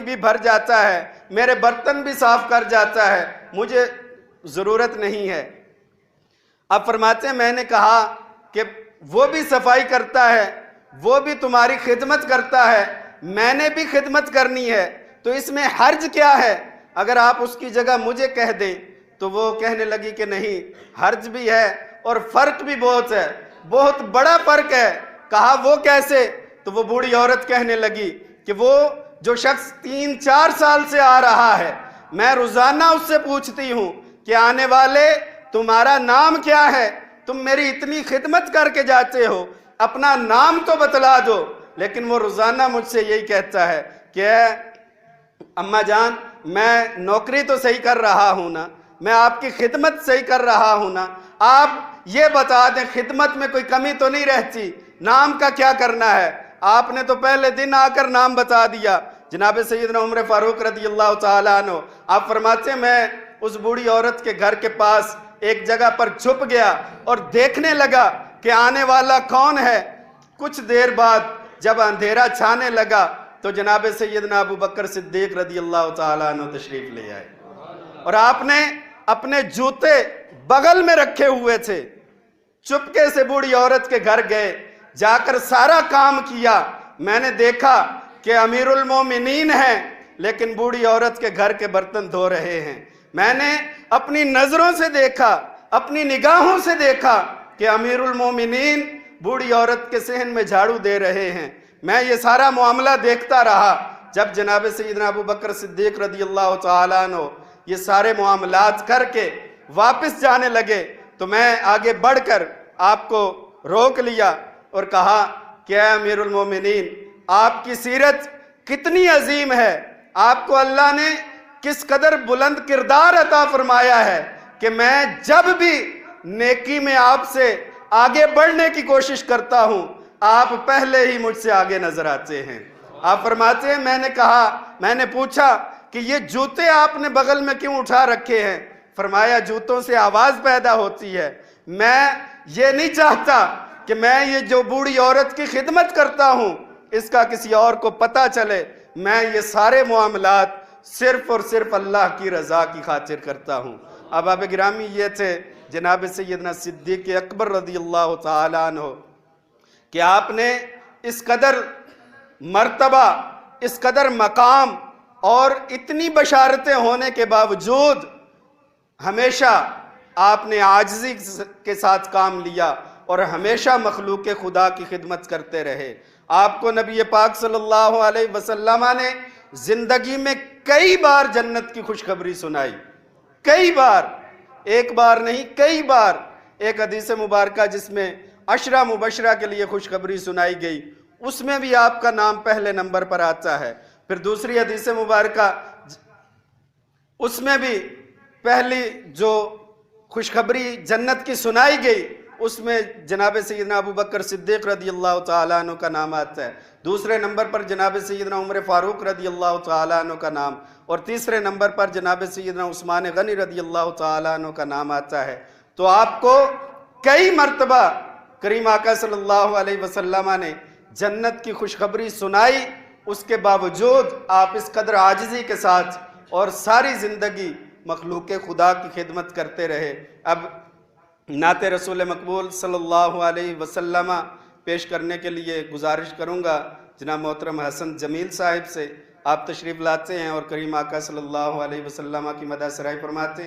بھی بھر جاتا ہے، میرے برتن بھی صاف کر جاتا ہے، مجھے ضرورت نہیں ہے۔ اب فرماتے ہیں میں نے کہا کہ وہ بھی صفائی کرتا ہے، وہ بھی تمہاری خدمت کرتا ہے، میں نے بھی خدمت کرنی ہے، تو اس میں حرج کیا ہے؟ اگر آپ اس کی جگہ مجھے کہہ دیں۔ تو وہ کہنے لگی کہ نہیں، حرج بھی ہے اور فرق بھی بہت ہے، بہت بڑا فرق ہے۔ کہا وہ کیسے؟ تو وہ بوڑھی عورت کہنے لگی کہ وہ جو شخص 3-4 سال سے آ رہا ہے، میں روزانہ اس سے پوچھتی ہوں کہ آنے والے تمہارا نام کیا ہے؟ تم میری اتنی خدمت کر کے جاتے ہو، اپنا نام تو بتلا دو۔ لیکن وہ روزانہ مجھ سے یہی کہتا ہے کہ اماں جان، میں نوکری تو صحیح کر رہا ہوں نا، میں آپ کی خدمت صحیح کر رہا ہوں نا، آپ یہ بتا دیں خدمت میں کوئی کمی تو نہیں رہتی، نام کا کیا کرنا ہے؟ آپ نے تو پہلے دن آ کر نام بتا دیا۔ جناب سیدنا عمر فاروق رضی اللہ تعالیٰ عنہ آپ فرماتے ہیں میں اس بوڑھی عورت کے گھر کے پاس ایک جگہ پر چھپ گیا اور دیکھنے لگا کہ آنے والا کون ہے۔ کچھ دیر بعد جب اندھیرا چھانے لگا تو جناب سیدنا ابو بکر صدیق رضی اللہ تعالیٰ عنہ تشریف لے آئے، اور آپ نے اپنے جوتے بغل میں رکھے ہوئے تھے، چپکے سے بوڑھی عورت کے گھر گئے، جا کر سارا کام کیا۔ میں نے دیکھا کہ امیر المومنین ہیں لیکن بوڑھی عورت کے گھر کے برتن دھو رہے ہیں۔ میں نے اپنی نظروں سے دیکھا، اپنی نگاہوں سے دیکھا کہ امیر المومنین بوڑھی عورت کے صحن میں جھاڑو دے رہے ہیں۔ میں یہ سارا معاملہ دیکھتا رہا۔ جب جناب سیدنا ابو بکر صدیق رضی اللہ تعالیٰ عنہ یہ سارے معاملات کر کے واپس جانے لگے تو میں آگے بڑھ کر آپ کو روک لیا اور کہا کہ اے امیر المومنین، آپ کی سیرت کتنی عظیم ہے، آپ کو اللہ نے کس قدر بلند کردار عطا فرمایا ہے کہ میں جب بھی نیکی میں آپ سے آگے بڑھنے کی کوشش کرتا ہوں آپ پہلے ہی مجھ سے آگے نظر آتے ہیں۔ آپ فرماتے ہیں میں نے پوچھا کہ یہ جوتے آپ نے بغل میں کیوں اٹھا رکھے ہیں؟ فرمایا جوتوں سے آواز پیدا ہوتی ہے، میں یہ نہیں چاہتا کہ میں یہ جو بوڑھی عورت کی خدمت کرتا ہوں اس کا کسی اور کو پتہ چلے، میں یہ سارے معاملات صرف اور صرف اللہ کی رضا کی خاطر کرتا ہوں۔ احباب گرامی، یہ تھے جناب سیدنا صدیق اکبر رضی اللہ تعالیٰ عنہ کہ آپ نے اس قدر مرتبہ، اس قدر مقام اور اتنی بشارتیں ہونے کے باوجود ہمیشہ آپ نے عاجزی کے ساتھ کام لیا اور ہمیشہ مخلوق خدا کی خدمت کرتے رہے۔ آپ کو نبی پاک صلی اللہ علیہ وسلم نے زندگی میں کئی بار جنت کی خوشخبری سنائی، کئی بار، ایک بار نہیں کئی بار۔ ایک حدیث مبارکہ جس میں 10 مبشرہ کے لیے خوشخبری سنائی گئی، اس میں بھی آپ کا نام پہلے نمبر پر آتا ہے۔ پھر دوسری حدیث مبارکہ اس میں بھی پہلی جو خوشخبری جنت کی سنائی گئی اس میں جناب سیدنا ابو بکر صدیق رضی اللہ تعالیٰ عنہ کا نام آتا ہے، دوسرے نمبر پر جناب سیدنا عمر فاروق رضی اللہ تعالیٰ عنہ کا نام، اور تیسرے نمبر پر جناب سیدنا عثمان غنی رضی اللہ تعالیٰ عنہ کا نام آتا ہے۔ تو آپ کو کئی مرتبہ کریم آقا صلی اللہ علیہ وسلم نے جنت کی خوشخبری سنائی، اس کے باوجود آپ اس قدر عاجزی کے ساتھ اور ساری زندگی مخلوق خدا کی خدمت کرتے رہے۔ اب نعت رسول مقبول صلی اللہ علیہ وسلم پیش کرنے کے لیے گزارش کروں گا جناب محترم حسن جمیل صاحب سے۔ آپ تشریف لاتے ہیں اور کریم آقا صلی اللہ علیہ وسلم کی مدح سرائی فرماتے ہیں۔